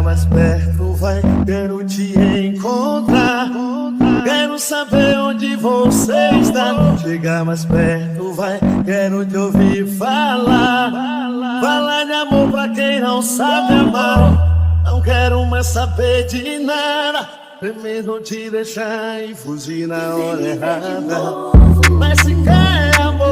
mais perto, vai, quero te encontrar. Quero saber onde você está. Chegar mais perto, vai, quero te ouvir falar. Falar de amor pra quem não sabe amar. Não quero mais saber de nada. Primeiro te deixar e fugir na hora errada. Mas se quer amor